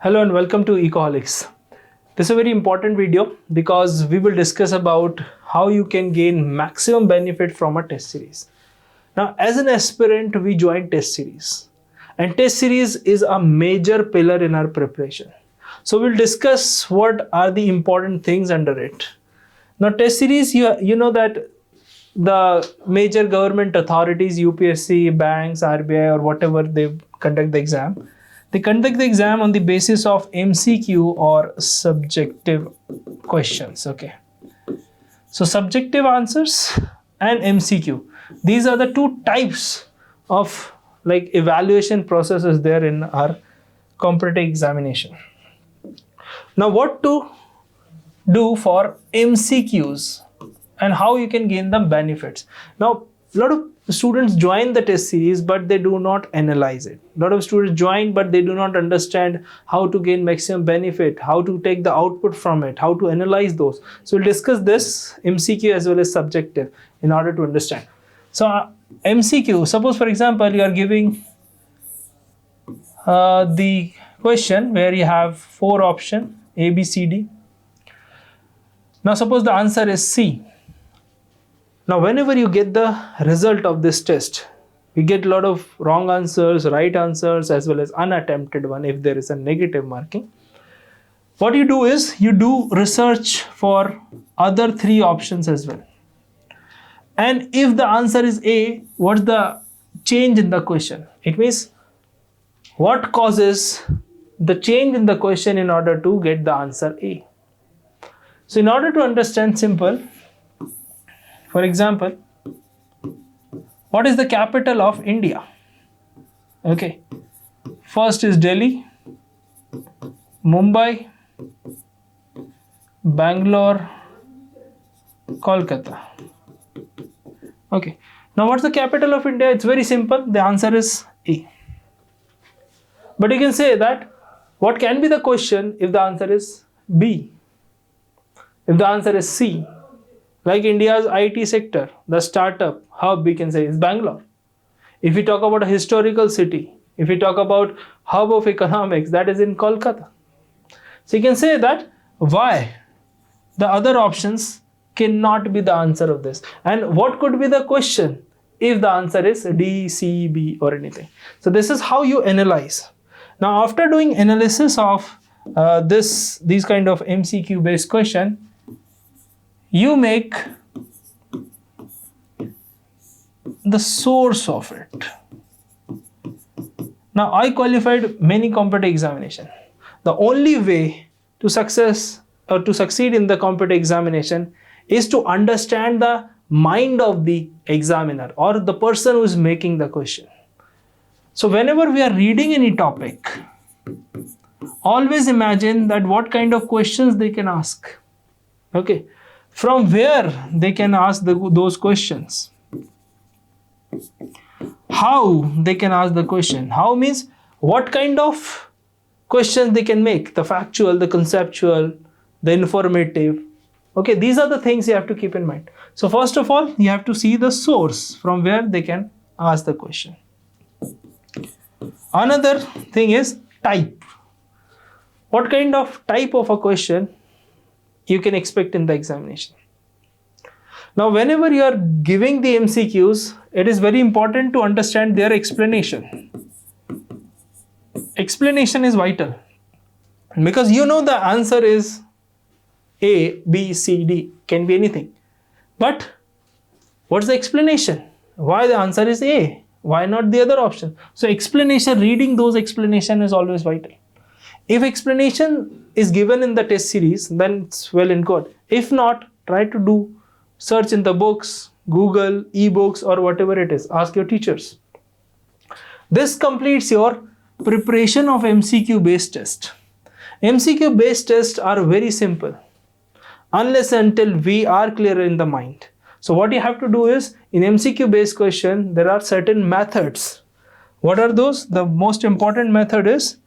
Hello and welcome to Ecoholics. This is a very important video because we will discuss about how you can gain maximum benefit from a test series. Now, as an aspirant, we join test series, and test series is a major pillar in our preparation. So we'll discuss what are the important things under it. Now, test series, you know that the major government authorities, UPSC, banks, RBI, or whatever, they conduct the exam. They conduct the exam on the basis of MCQ or subjective questions. Okay. So subjective answers and MCQ. These are the two types of evaluation processes there in our competitive examination. Now, what to do for MCQs and how you can gain the benefits. Now, a lot of students join the test series, but they do not analyze it. A lot of students join, but they do not understand how to gain maximum benefit, how to take the output from it, how to analyze those. So we'll discuss this MCQ as well as subjective in order to understand. So MCQ, suppose for example, you are giving the question where you have 4 options, A, B, C, D. Now suppose the answer is C. Now, whenever you get the result of this test, we get a lot of wrong answers, right answers, as well as unattempted one if there is a negative marking. What you do is you do research for other 3 options as well. And if the answer is A, what's the change in the question? It means what causes the change in the question in order to get the answer A. So in order to understand simple, for example, what is the capital of India? Okay, first is Delhi, Mumbai, Bangalore, Kolkata. Okay, now what's the capital of India? It's very simple. The answer is A. But you can say that what can be the question if the answer is B? If the answer is C? Like India's IT sector, the startup hub, we can say is Bangalore. If we talk about a historical city, if we talk about hub of economics, that is in Kolkata. So you can say that why the other options cannot be the answer of this. And what could be the question if the answer is D, C, B or anything. So this is how you analyze. Now after doing analysis of these kind of MCQ based question, you make the source of it. Now I qualified many competitive examination. The only way to succeed in the competitive examination is to understand the mind of the examiner or the person who is making the question. So whenever we are reading any topic, always imagine that what kind of questions they can ask. Okay. From where they can ask those questions. How they can ask the question. How means what kind of questions they can make. The factual, the conceptual, the informative. Okay, these are the things you have to keep in mind. So first of all, you have to see the source from where they can ask the question. Another thing is type. What kind of type of a question you can expect in the examination. Now, whenever you are giving the MCQs, it is very important to understand their explanation. Explanation is vital because you know the answer is A, B, C, D, can be anything. But what's the explanation? Why the answer is A? Why not the other option? So explanation, reading those explanation is always vital. If explanation is given in the test series, then it's well and good. If not, try to do search in the books, Google, ebooks or whatever it is. Ask your teachers. This completes your preparation of MCQ based test. MCQ based tests are very simple unless until we are clear in the mind. So what you have to do is in MCQ based question, there are certain methods. What are those? The most important method is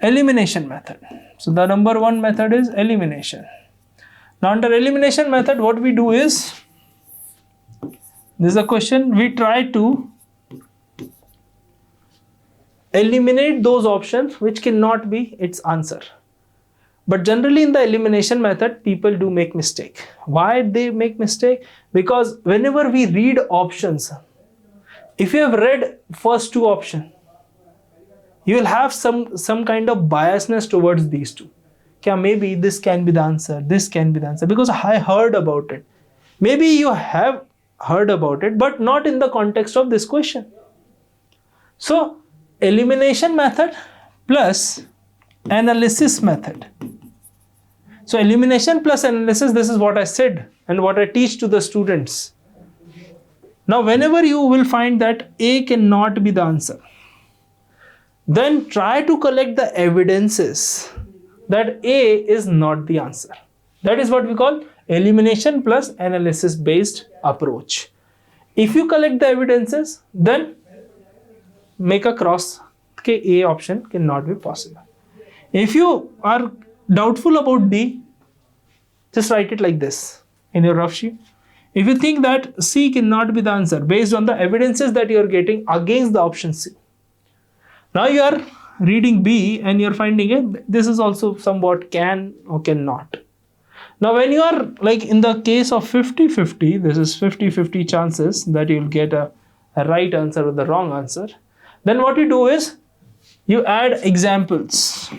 elimination method. So the number 1 method is elimination. Now under elimination method, what we do is, this is a question, we try to eliminate those options which cannot be its answer. But generally in the elimination method, people do make mistake. Why they make mistake? Because whenever we read options, if you have read first two options, you will have some kind of biasness towards these two. Okay, maybe this can be the answer, this can be the answer, because I heard about it. Maybe you have heard about it, but not in the context of this question. So, elimination method plus analysis method. So, elimination plus analysis, this is what I said and what I teach to the students. Now, whenever you will find that A cannot be the answer, then try to collect the evidences that A is not the answer. That is what we call elimination plus analysis based approach. If you collect the evidences, then make a cross. Okay, A option cannot be possible. If you are doubtful about D, just write it like this in your rough sheet. If you think that C cannot be the answer based on the evidences that you are getting against the option C, now you are reading B and you are finding it, this is also somewhat can or cannot. Now when you are like in the case of 50-50, this is 50-50 chances that you will get a right answer or the wrong answer, then what you do is you add examples.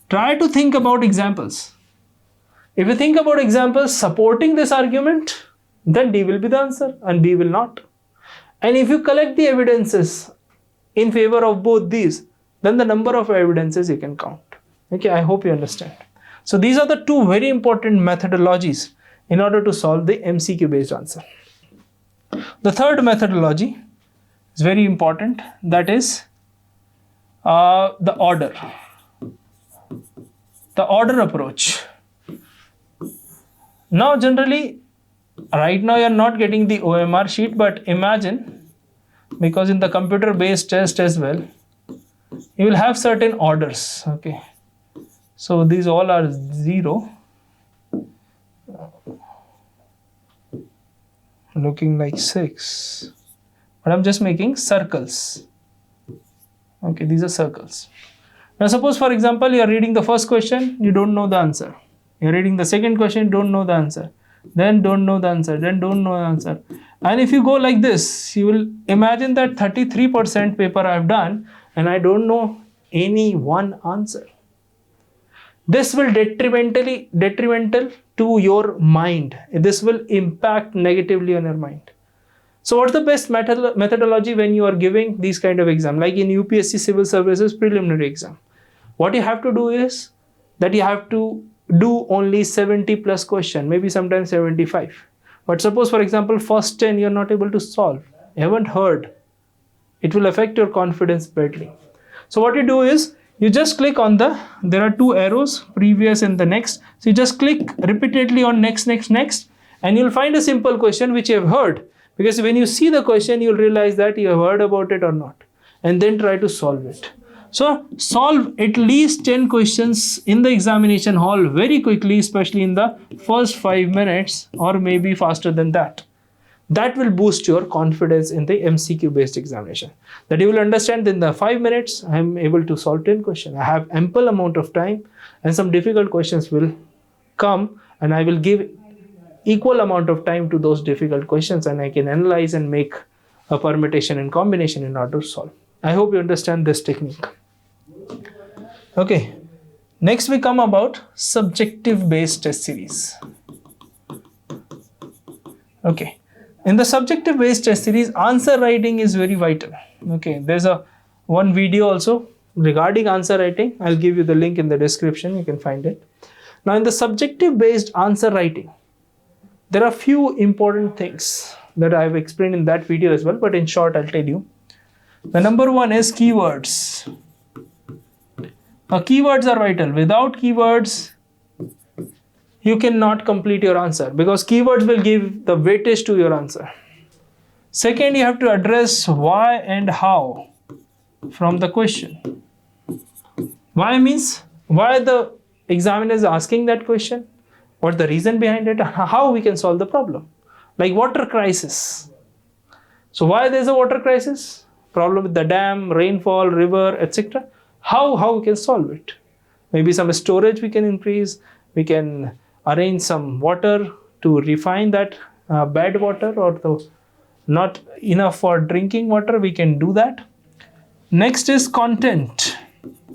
Try to think about examples. If you think about examples supporting this argument, then D will be the answer and B will not. And if you collect the evidences in favor of both these, then the number of evidences you can count. Okay, I hope you understand. So these are the two very important methodologies in order to solve the MCQ based answer. The third methodology is very important, that is the order approach. Now generally, right now you are not getting the OMR sheet, but imagine, because in the computer based test as well, you will have certain orders. Okay, so these all are 0, looking like 6, but I'm just making circles. Okay, these are circles. Now suppose for example you are reading the first question, you don't know the answer. You are reading the second question, don't know the answer, then don't know the answer, then don't know the answer. And if you go like this, you will imagine that 33% paper I have done and I don't know any one answer. This will detrimental to your mind. This will impact negatively on your mind. So what's the best methodology when you are giving these kind of exam, like in UPSC Civil Services preliminary exam? What you have to do is that you have to do only 70 plus question, maybe sometimes 75. But suppose for example first 10 you are not able to solve, you haven't heard, it will affect your confidence badly. So what you do is you just click on there are two arrows, previous and the next. So you just click repeatedly on next, and you'll find a simple question which you have heard, because when you see the question you'll realize that you have heard about it or not, and then try to solve it. So solve at least 10 questions in the examination hall very quickly, especially in the first 5 minutes or maybe faster than that. That will boost your confidence in the MCQ based examination. That you will understand in the 5 minutes I am able to solve 10 questions. I have ample amount of time and some difficult questions will come and I will give equal amount of time to those difficult questions and I can analyze and make a permutation and combination in order to solve. I hope you understand this technique. Okay, next we come about subjective based test series. Okay, in the subjective based test series, answer writing is very vital. Okay, there's one video also regarding answer writing. I'll give you the link in the description, you can find it. Now in the subjective based answer writing, there are few important things that I have explained in that video as well, but in short I'll tell you. The number one is keywords. Now keywords are vital. Without keywords, you cannot complete your answer because keywords will give the weightage to your answer. Second, you have to address why and how from the question. Why means why the examiner is asking that question, what's the reason behind it, how we can solve the problem. Like water crisis. So why there's a water crisis? problem with the dam, rainfall, river, etc. How we can solve it? Maybe some storage we can increase. We can arrange some water to refine that bad water, or the not enough for drinking water. We can do that. Next is content.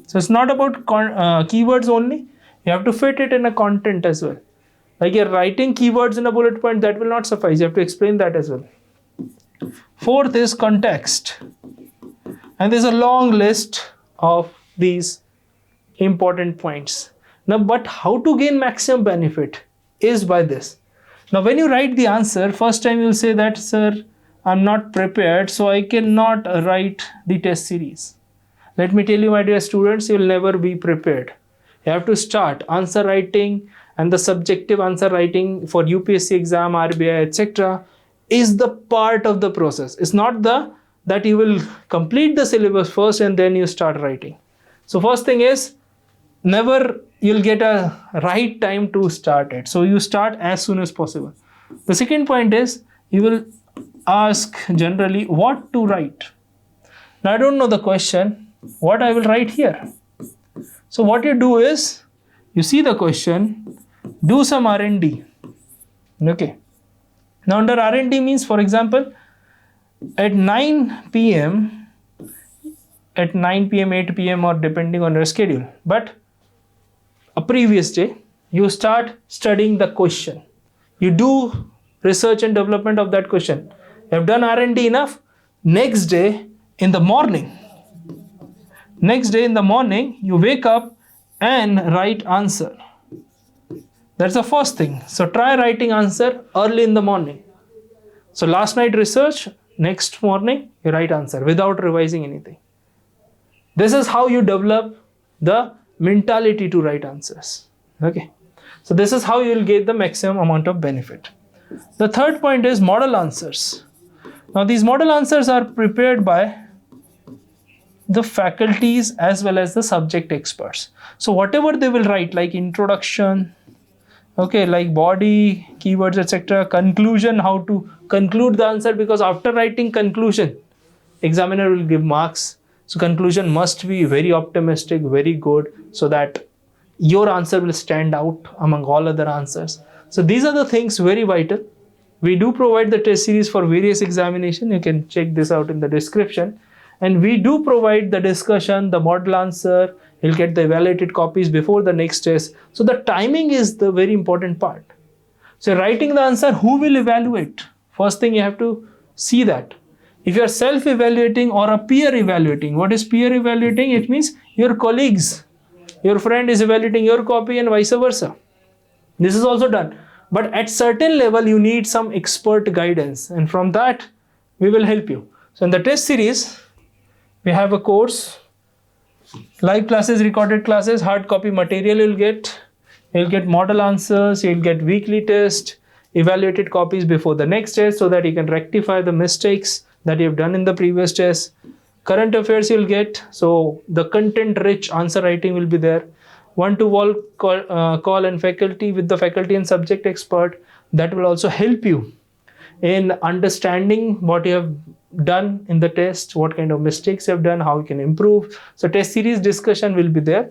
So it's not about keywords only. You have to fit it in a content as well. Like you're writing keywords in a bullet point, that will not suffice. You have to explain that as well. Fourth is context. And there's a long list of these important points. Now, but how to gain maximum benefit is by this. Now, when you write the answer, first time you'll say that, sir, I'm not prepared, so I cannot write the test series. Let me tell you, my dear students, you'll never be prepared. You have to start answer writing, and the subjective answer writing for UPSC exam, RBI, etc. is the part of the process. It's not that you will complete the syllabus first and then you start writing. So first thing is, never you'll get a right time to start it. So you start as soon as possible. The second point is, you will ask generally what to write. Now I don't know the question, what I will write here. So what you do is, you see the question, do some R&D. Okay. Now under R&D means, for example, at 9 p.m., 8 p.m. or depending on your schedule, but a previous day, you start studying the question. You do research and development of that question. You have done R&D enough. Next day in the morning, you wake up and write answer. That's the first thing. So try writing answer early in the morning. So last night research, next morning you write answer without revising anything. This is how you develop the mentality to write answers. Okay. So this is how you will get the maximum amount of benefit. The third point is model answers. Now these model answers are prepared by the faculties as well as the subject experts. So whatever they will write, like introduction, okay, like body, keywords, etc., conclusion, how to conclude the answer, because after writing conclusion, examiner will give marks. So conclusion must be very optimistic, very good, so that your answer will stand out among all other answers. So these are the things very vital. We do provide the test series for various examinations. You can check this out in the description. And we do provide the discussion, the model answer. You'll get the evaluated copies before the next test. So the timing is the very important part. So writing the answer, who will evaluate? First thing you have to see that. If you are self-evaluating or a peer evaluating, what is peer evaluating? It means your colleagues, your friend is evaluating your copy and vice versa. This is also done. But at certain level, you need some expert guidance. And from that, we will help you. So in the test series, we have a course, live classes, recorded classes, hard copy material you'll get model answers, you'll get weekly test, evaluated copies before the next test so that you can rectify the mistakes that you've done in the previous test. Current affairs you'll get, so the content rich answer writing will be there. One-to-one call and faculty with the faculty and subject expert, that will also help you in understanding what you have done in the test, what kind of mistakes you have done, how you can improve. So test series discussion will be there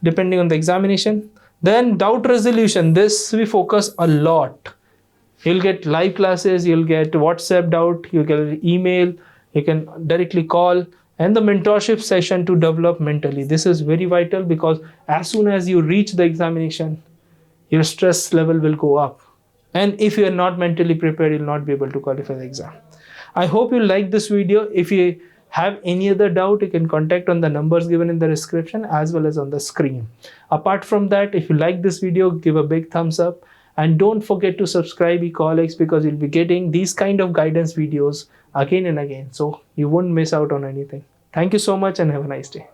depending on the examination. Then doubt resolution, this we focus a lot. You'll get live classes, you'll get WhatsApp doubt, you'll get email, you can directly call, and the mentorship session to develop mentally. This is very vital because as soon as you reach the examination, your stress level will go up. And if you are not mentally prepared, you'll not be able to qualify the exam. I hope you like this video. If you have any other doubt, you can contact on the numbers given in the description as well as on the screen. Apart from that, if you like this video, give a big thumbs up. And don't forget to subscribe Ecoholics, because you'll be getting these kind of guidance videos again and again. So you won't miss out on anything. Thank you so much and have a nice day.